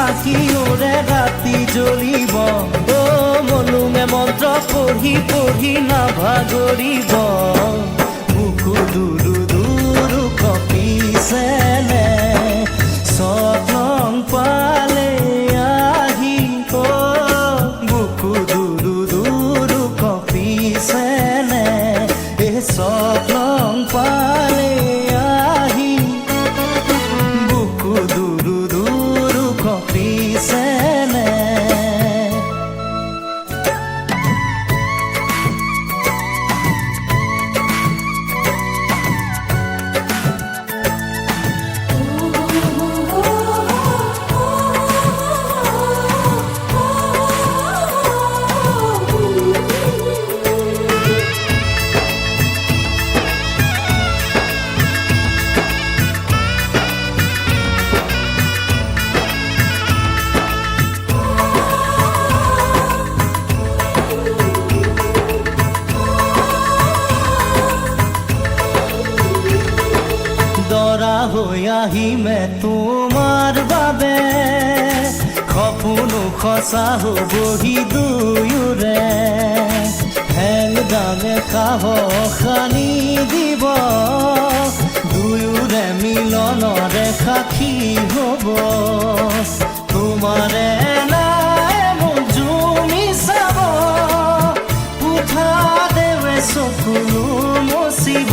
চাকি ওৰে ৰাতি জ্বলিব অ মনুমে মন্ত্ৰ পঢ়ি পঢ়ি নাভাগৰিব বুকু দুৰু দুৰু কঁপিছেনে স্বপ্ন পালে আহি অ বুকু দুৰু দুৰু কঁপিছেনে এই স্বপ্ন পালে আহি বুকু দুৰু দুৰু কঁপিছেনে দৰা হৈ আহিমে তোমাৰ বাবে সপোনো সঁচা হ'বহি দুয়োৰে হেংদামে সাহস আনি দিব দুয়োৰে মিলনৰে সাক্ষী হ'ব তোমাৰে নাই মোক জুমি চাব উঠা দেৱে চকুলো মচিব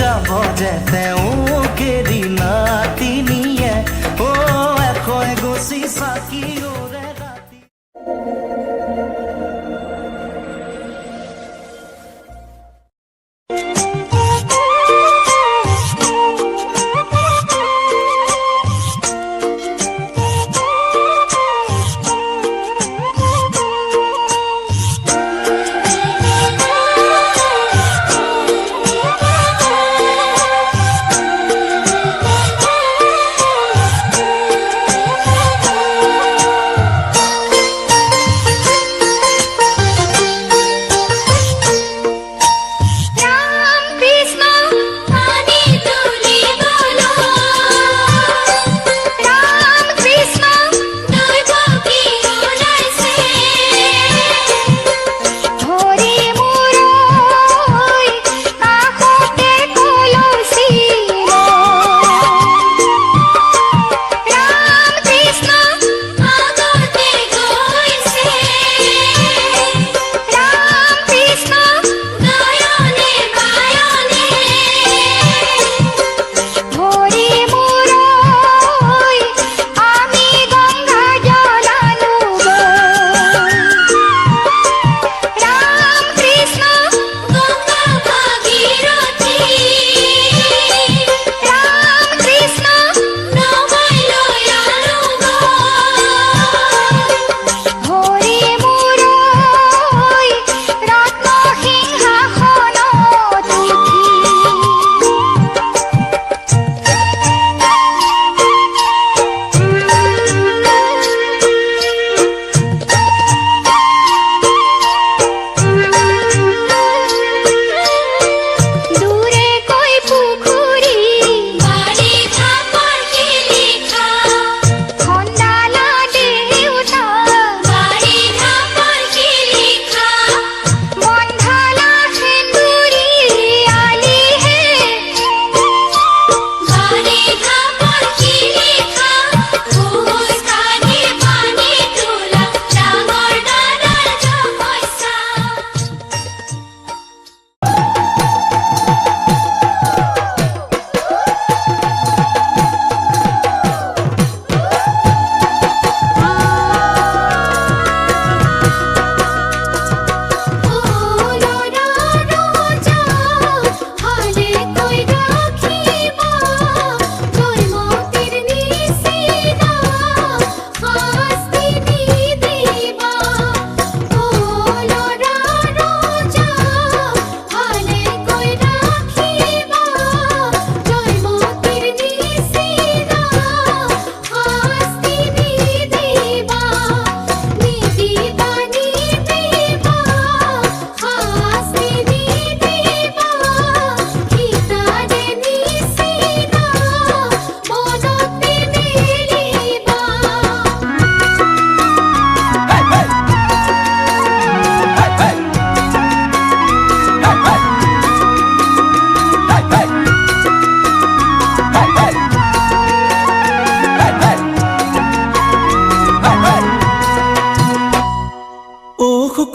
যাব যে তেওঁ কেৰি নাতিনিয়ে অ এশ এগছি চাকি ওৰে ৰাতি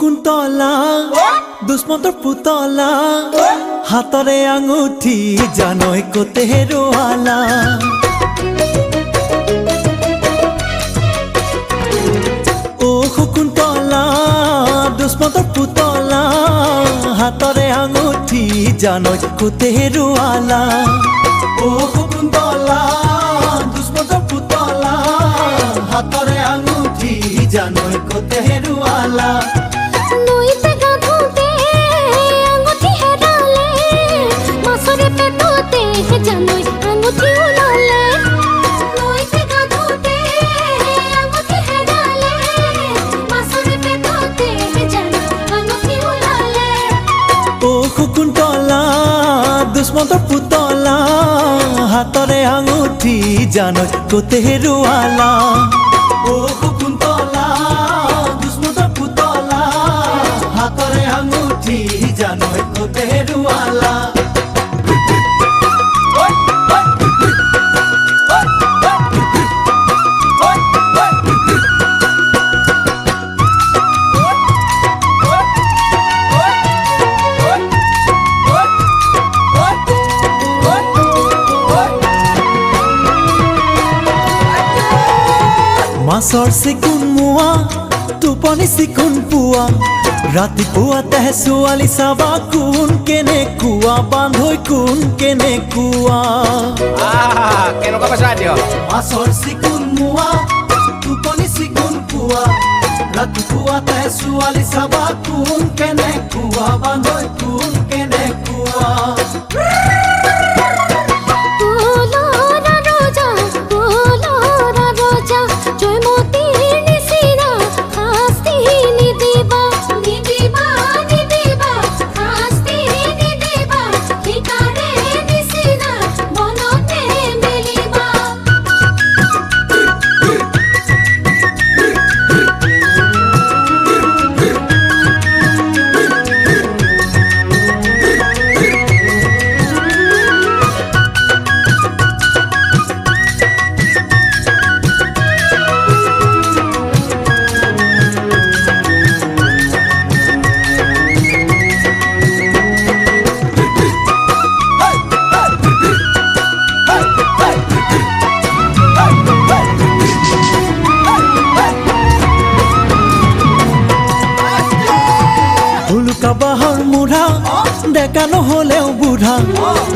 শকুন্তলা দুষ্মন্তৰ পুতলা হাতৰে আঙুঠি জানৈ কতে হেৰুৱালা ও শকুন্তলা দুষ্মন্তৰ পুতলা হাতৰে আঙুঠি জানৈ কতে হেৰুৱালা ও শকুন্তলা দুষ্মন্তৰ পুতলা হাতৰে আঙুঠি জানৈ কতে হেৰুৱালা নৈতে গাধোতে আঙুঠি হেৰালে মাছৰে পেটতে জানৈ আঙুঠি ওলালে নৈতে গাধোতে আঙুঠি হেৰালে মাছৰে পেটতে জানৈ আঙুঠি ওলালে ও শকুন্তলা দুষ্মন্তৰ পুতলা হাতৰে আঙুঠি জানৈ কতে হেৰুৱালা ও শকুন্তলা দুষ্মন্তৰ পুতলা হাতৰে আঙুঠি জানৈ কতে হেৰুৱালা মাছৰ চিকুণ মোৱা টোপনি চিকুণ পোৱা ৰাতিপুৱাতে ছোৱালী চাবা কোন কেনেকুৱা বান্ধৈ কোন কেনেকুৱা কেনেকুৱা পাইছা এতিয়া মাছৰ চিকুণ মোৱা টোপনি চিকুণ পোৱা ৰাতিপুৱাতে ছোৱালী চাবা কোন কেনেকুৱা বান্ধৈ কোন কেনেকুৱা বাহৰ মুঢ়া ডেকা নহলেও বুঢ়া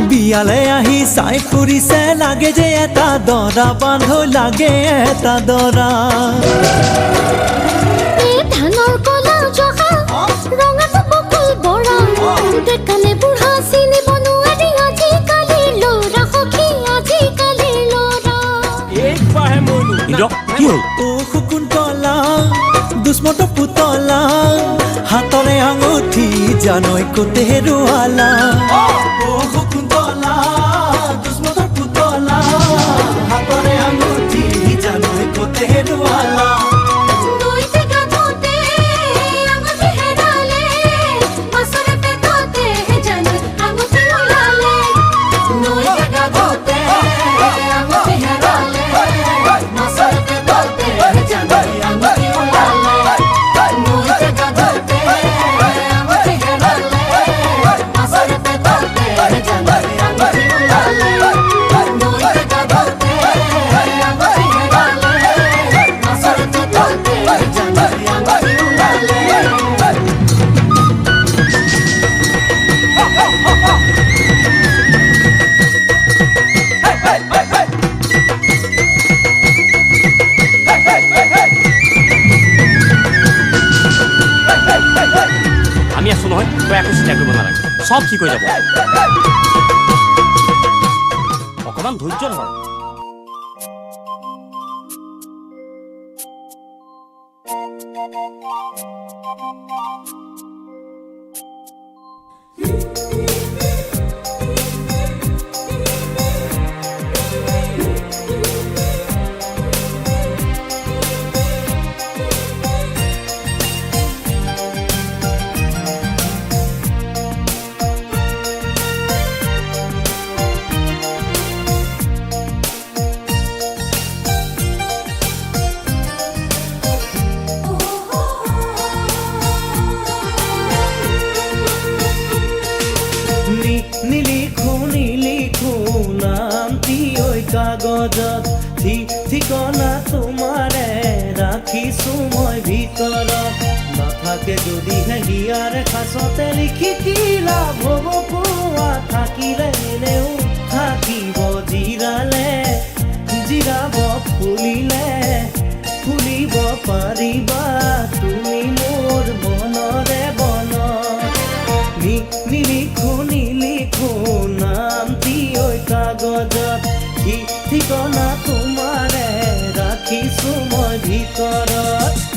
বিয়ালে আহি চাই ফুৰিছে লাগে যে এটা দৰা বান্ধৈ লাগে এটা দৰা ধানৰ কলা জহা ৰঙাটো বকুল বৰা ডেকানে বুঢ়া চিনিব নোৱাৰি আজিকালি ল'ৰা সখী আজিকালি ল'ৰা ও শকুন্তলা দুষ্মন্তৰ পুতলা হাতৰে আঙুঠি জানৈ কতে হেৰুৱালা ও শকুন্তলা দুষ্মন্তৰ পুতলা হাতৰে আঙুঠি জানৈ কতে হেৰুৱালা নৈতে গাধোতে আঙুঠি হেৰালে মাছৰে পেটতে জানৈ আঙুঠি ওলালে নৈতে গাধোতে আঙুঠি হেৰালে মাছৰে পেটতে জানৈ আঙুঠি ওলালে নৈতে গাধোতে আঙুঠি হেৰালে মাছৰে পেটতে জানৈ আঙুঠি ওলালে নৈতে গাধোতে আঙুঠি হেৰালে মাছৰে পেটতে জানৈ আঙুঠি ওলালে আমি আছো নহয় তই একো চিন্তা কৰিব নালাগে চব ঠিক হৈ যাব অকণমান ধৈৰ্য ধৰ কাগজত ঠিকনা তোমাৰে ৰাখিছো মই ভিতৰত নাথাকে যদিহে হিয়াৰে খাচতে লিখি কি লাভ হ'ব কোৱা থাকিলে এনেও থাকিব জিৰাব ফুলিব পাৰিবা তুমি মোৰ মনৰে বনত নিলিখো নামটি ঐ কাগজত ঠিকনা তোমাৰে ৰাখিছো মই ভিতৰত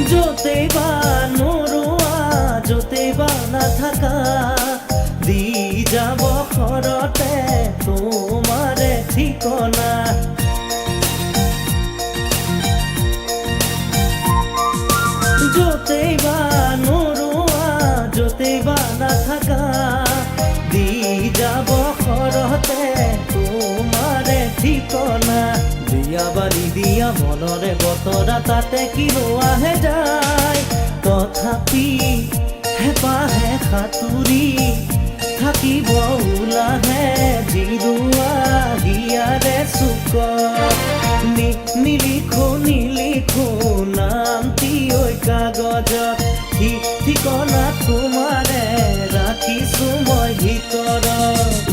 য'তেই বা নৰোৱা য'তেই বা নাথাকা দি যাব ঘৰতে তোমাৰে ঠিকনা য'তেই বা নৰোৱা য'তেই বা নাথাকা দি যাব ঘৰতে তোমাৰে ঠিকনা দিয়া বা নিদিয়া মনৰে বতৰা তাতে কিনো আহে যায় তথাপি হেঁপাহে সাঁতুৰি থাকিব ওলাহে জিৰোৱা হিয়াৰে চুকত নিলিখো নামটি ঐ কাগজত ঠিকনা তোমাৰে ৰাখিছো মই ভিতৰত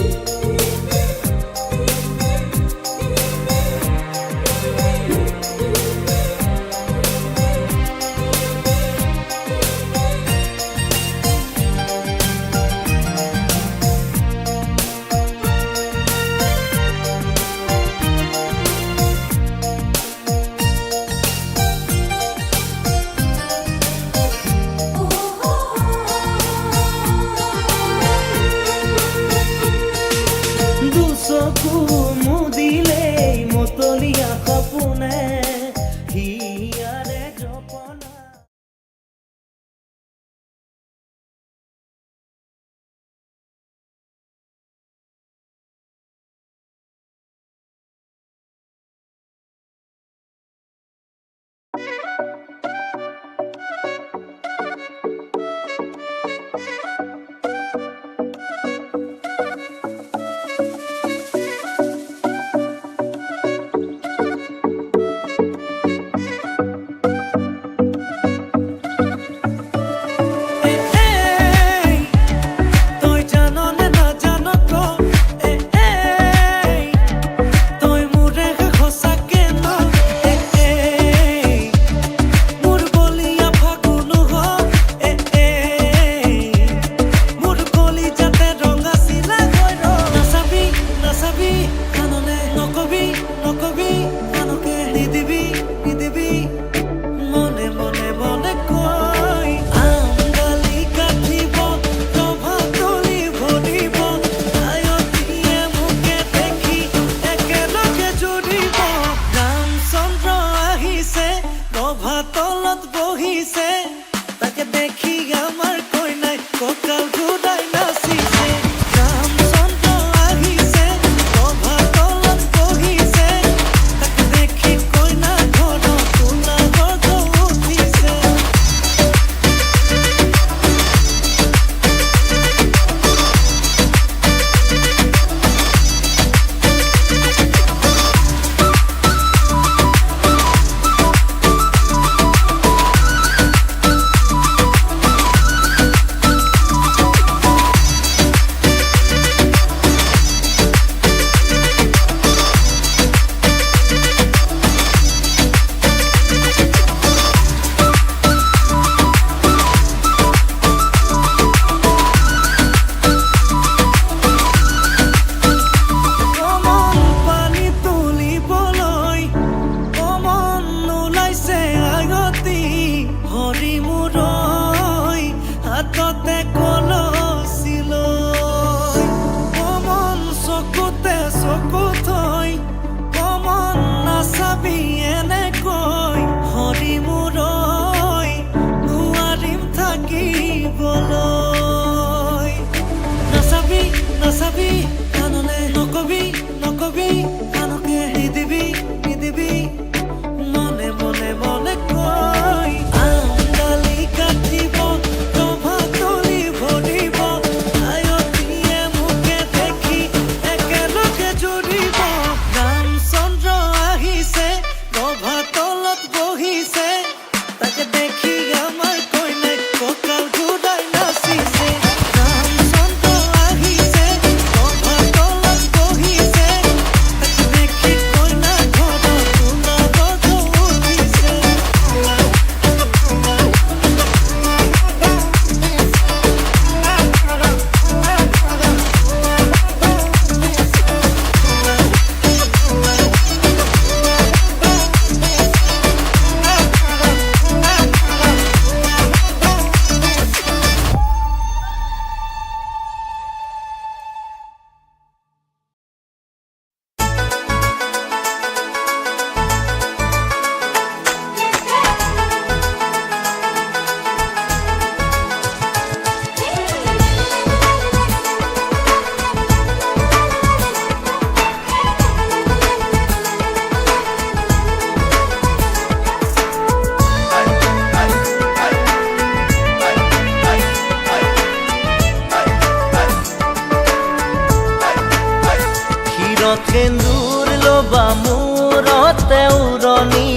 সেন্দুৰ লবা মূৰতে উৰণি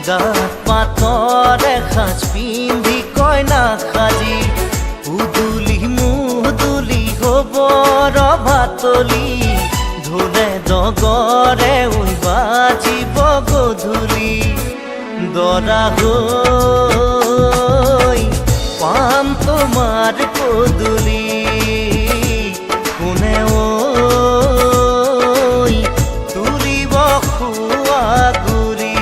গাত পাথৰ এসাঁজ পিন্ধি কইনা সাজি উদুলি মুদুলি হ'ব ৰভাতলি ঢোলে ডগৰে উই বাজিব গধূলি দৰা হৈ পাম তোমাৰ পদূলি কোনে ঐ তুলিব খোৱা গুৰি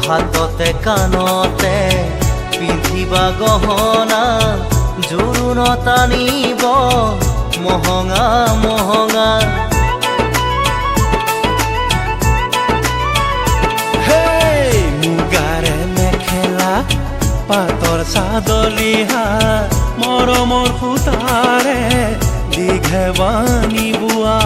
হাততে কাণতে পিন্ধিবা গহনা জোৰোণত আনিব মহঙা মহঙা মুগাৰে মেখেলা পাতৰ চাদলিহা মৰমৰ সূতাৰে দীঘেবানী বোৱা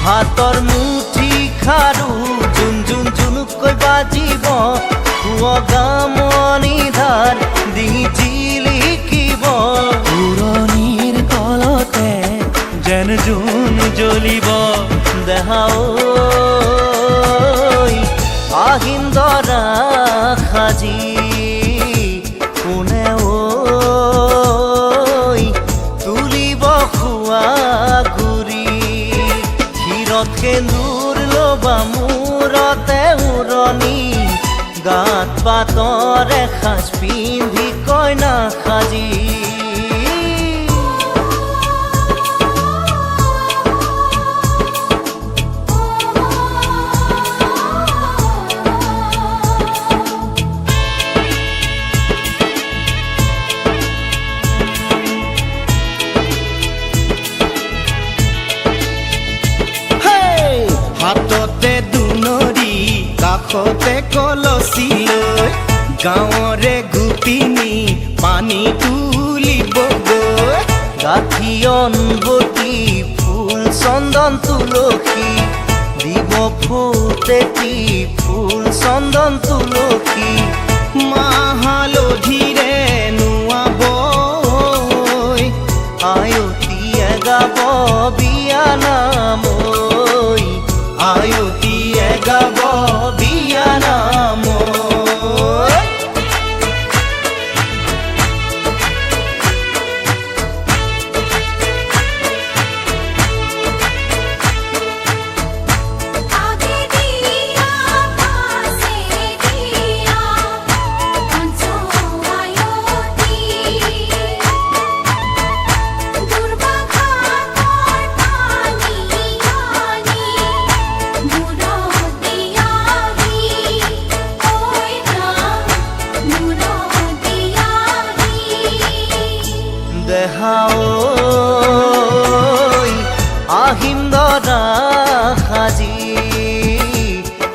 হাতৰ মুঠি খাৰু জুন জুন জুনুকৈ বাজিব গামনি ধাৰ ডিঙি জিলিকিব পুৰণিৰ কলতে যেন জোন জ্বলিব দেহা ঐ আহিন দৰা সাজি কোনে ঐ তুলিব খোৱা গুৰি ক্ষীৰত সেন্দুৰ লবা মূৰতে উৰণি গাত পাতৰ এসাঁজ পিন্ধি কইনা সাজি হাততে দুনৰি কাষতে কলচি লৈ গাঁৱৰে গোপিনী পানী তুলিবগৈ গাঠিয়নবতী ফুল চন্দন তুলসী দিব ফুটেতি ফুল চন্দন তুলসী মাহালধিৰে নোৱাব আয়তীয়ে গাব বিয়া নাম আয়তীয়ে গাব বিয়া নাম আগে দিয়া পাশে দিয়া অঞ্চো আয়তি দুর্বাঘাতর পানি আনি মুরো দিয়াহি ওই না মুরো দিয়াহি দেহা ঐ আহিম দৰা সাজি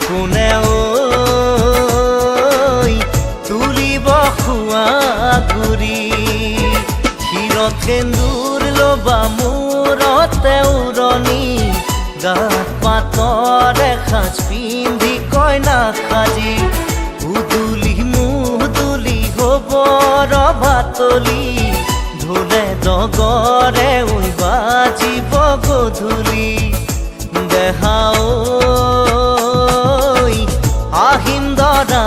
কোনে ঐ তুলিব খোৱা গুৰি ক্ষীৰত সেন্দুৰ লবা মূৰতে উৰণি গাত পাতৰ এসাঁজ পিন্ধি কইনা সাজি উদুলি মুদুলি হ'ব ৰভাতলি ঢোলে ডগৰে উই বাজিব গধূলি দেহা ঐ আহিম দৰা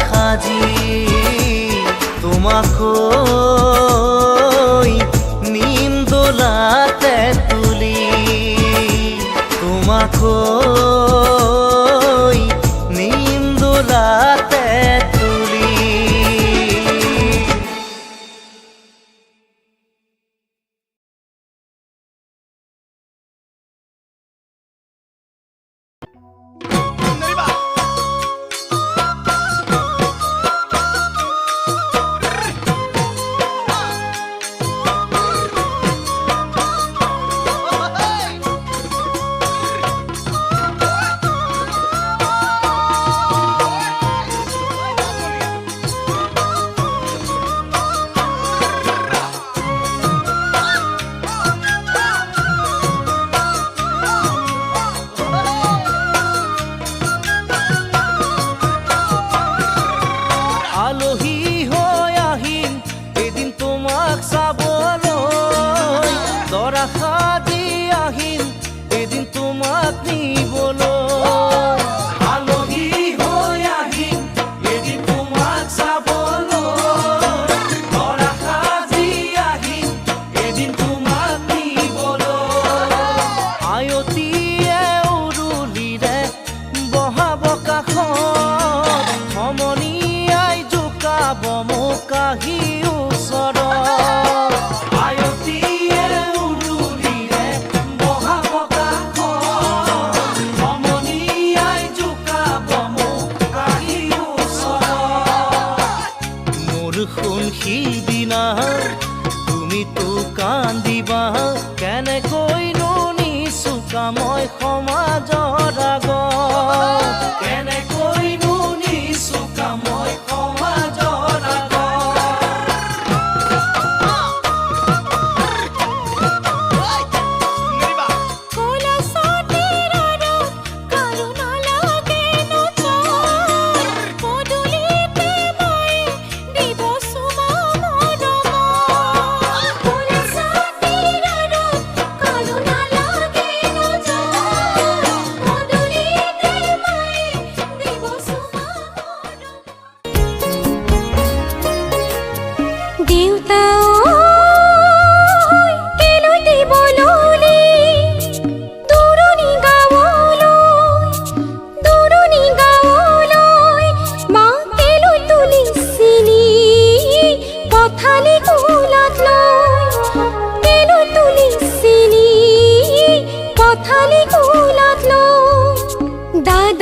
সাজি তোমাকৈ নিম দোলাতে তুলি তোমাকৈ নিম দোলাতে তুলি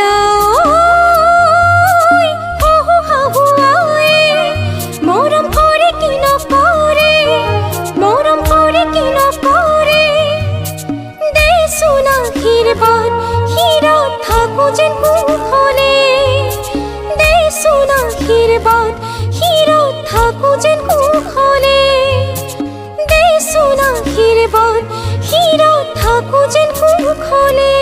দাই হাহু হাহু আয়ে মৰম কৰে কি নকৰে মৰম কৰে কি নকৰে দেচোন আশীৰ্বাদ শিৰত থাকো যেন কুশলে দেচোন আশীৰ্বাদ শিৰত থাকো যেন কুশলে দেচোন আশীৰ্বাদ শিৰত থাকো যেন কুশলে